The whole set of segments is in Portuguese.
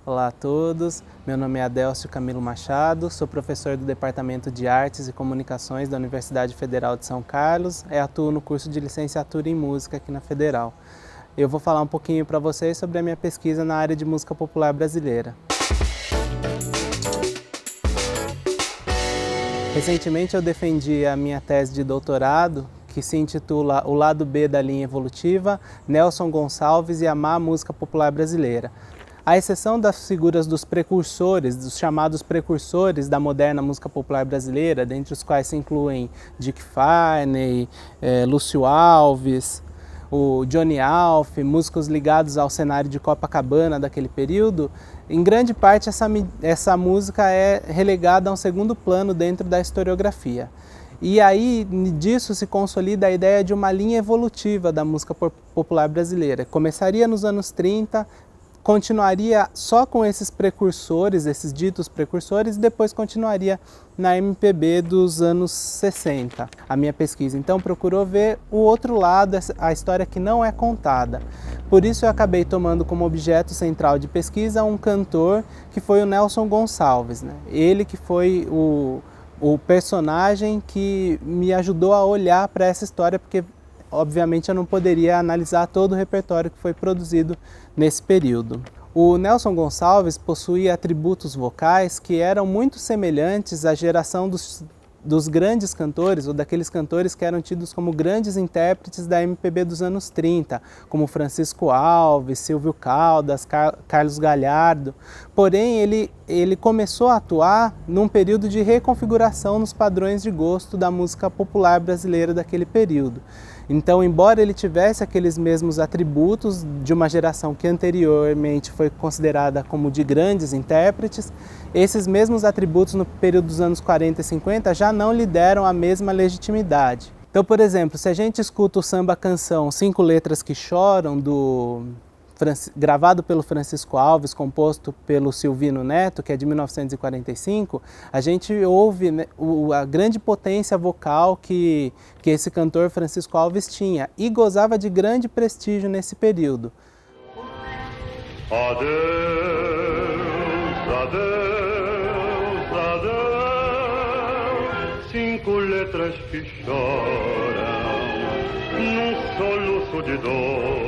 Olá a todos, meu nome é Adélcio Camilo Machado, sou professor do Departamento de Artes e Comunicações da Universidade Federal de São Carlos e atuo no curso de licenciatura em música aqui na Federal. Eu vou falar um pouquinho para vocês sobre a minha pesquisa na área de música popular brasileira. Recentemente eu defendi a minha tese de doutorado, que se intitula O Lado B da Linha Evolutiva, Nelson Gonçalves e a Má Música Popular Brasileira. À exceção das figuras dos precursores, dos chamados precursores da moderna música popular brasileira, dentre os quais se incluem Dick Farney, Lúcio Alves, o Johnny Alf, músicos ligados ao cenário de Copacabana daquele período, em grande parte essa música é relegada a um segundo plano dentro da historiografia. E aí disso se consolida a ideia de uma linha evolutiva da música popular brasileira. Começaria nos anos 30, continuaria só com esses precursores, esses ditos precursores, e depois continuaria na MPB dos anos 60. A minha pesquisa então procurou ver o outro lado, a história que não é contada. Por isso eu acabei tomando como objeto central de pesquisa um cantor que foi o Nelson Gonçalves, né? Ele que foi o personagem que me ajudou a olhar para essa história, porque obviamente eu não poderia analisar todo o repertório que foi produzido nesse período. O Nelson Gonçalves possuía atributos vocais que eram muito semelhantes à geração dos grandes cantores, ou daqueles cantores que eram tidos como grandes intérpretes da MPB dos anos 30, como Francisco Alves, Silvio Caldas, Carlos Galhardo. Porém, ele começou a atuar num período de reconfiguração nos padrões de gosto da música popular brasileira daquele período. Então, embora ele tivesse aqueles mesmos atributos de uma geração que anteriormente foi considerada como de grandes intérpretes, esses mesmos atributos no período dos anos 40 e 50 já não lhe deram a mesma legitimidade. Então, por exemplo, se a gente escuta o samba-canção Cinco Letras que Choram, gravado pelo Francisco Alves, composto pelo Silvino Neto, que é de 1945, a gente ouve, né, a grande potência vocal que esse cantor Francisco Alves tinha e gozava de grande prestígio nesse período. Adeus, adeus, adeus, cinco letras que choram num soluço de dor.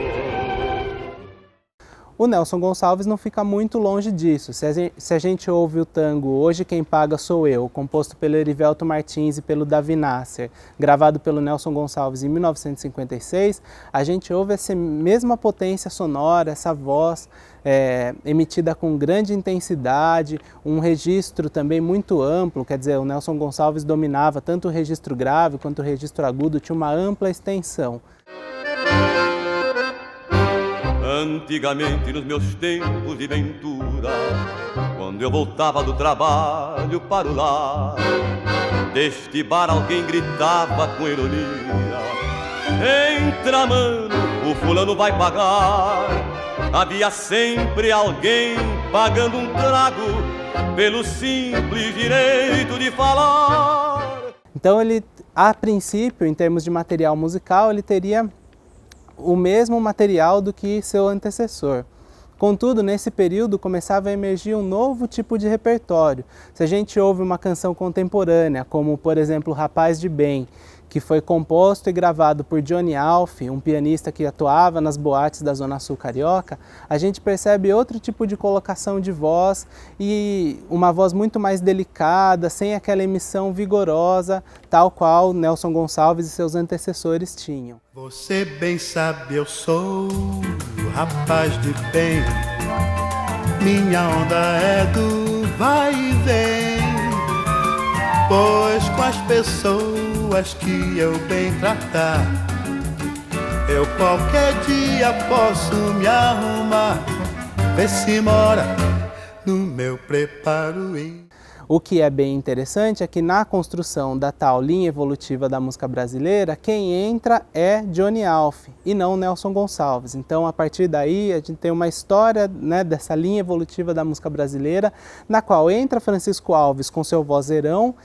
O Nelson Gonçalves não fica muito longe disso. Se a gente ouve o tango Hoje Quem Paga Sou Eu, composto pelo Erivelto Martins e pelo Davi Nasser, gravado pelo Nelson Gonçalves em 1956, a gente ouve essa mesma potência sonora, essa voz emitida com grande intensidade, um registro também muito amplo, quer dizer, o Nelson Gonçalves dominava tanto o registro grave quanto o registro agudo, tinha uma ampla extensão. Antigamente, nos meus tempos de ventura, quando eu voltava do trabalho para o lar, deste bar alguém gritava com ironia: entra, mano, o fulano vai pagar. Havia sempre alguém pagando um trago pelo simples direito de falar. Então ele, a princípio, em termos de material musical, ele teria o mesmo material do que seu antecessor. Contudo, nesse período começava a emergir um novo tipo de repertório. Se a gente ouve uma canção contemporânea, como por exemplo Rapaz de Bem, que foi composto e gravado por Johnny Alf, um pianista que atuava nas boates da Zona Sul carioca, a gente percebe outro tipo de colocação de voz e uma voz muito mais delicada, sem aquela emissão vigorosa, tal qual Nelson Gonçalves e seus antecessores tinham. Você bem sabe, eu sou rapaz de bem, minha onda é do vai e vem, pois com as pessoas que eu bem tratar, eu qualquer dia posso me arrumar, vê se mora no meu preparo. O que é bem interessante é que na construção da tal linha evolutiva da música brasileira, quem entra é Johnny Alf e não Nelson Gonçalves. Então, a partir daí, a gente tem uma história, né, dessa linha evolutiva da música brasileira, na qual entra Francisco Alves com seu vozeirão,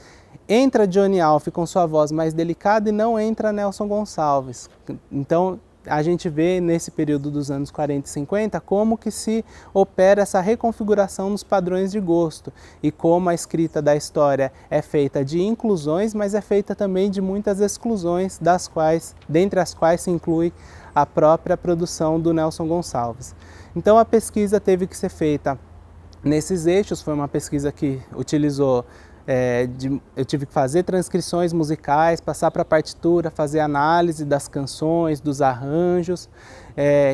entra Johnny Alf com sua voz mais delicada e não entra Nelson Gonçalves. Então, a gente vê nesse período dos anos 40 e 50 como que se opera essa reconfiguração nos padrões de gosto e como a escrita da história é feita de inclusões, mas é feita também de muitas exclusões, dentre as quais se inclui a própria produção do Nelson Gonçalves. Então a pesquisa teve que ser feita nesses eixos, foi uma pesquisa que utilizou, eu tive que fazer transcrições musicais, passar para a partitura, fazer análise das canções, dos arranjos,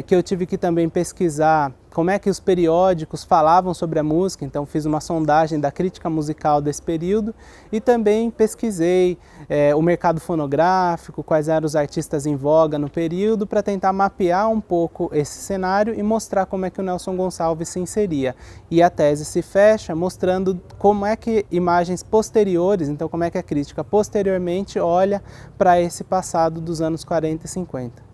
que eu tive que também pesquisar como é que os periódicos falavam sobre a música, então fiz uma sondagem da crítica musical desse período e também pesquisei o mercado fonográfico, quais eram os artistas em voga no período, para tentar mapear um pouco esse cenário e mostrar como é que o Nelson Gonçalves se inseria. E a tese se fecha mostrando como é que imagens posteriores, então como é que a crítica posteriormente olha para esse passado dos anos 40 e 50.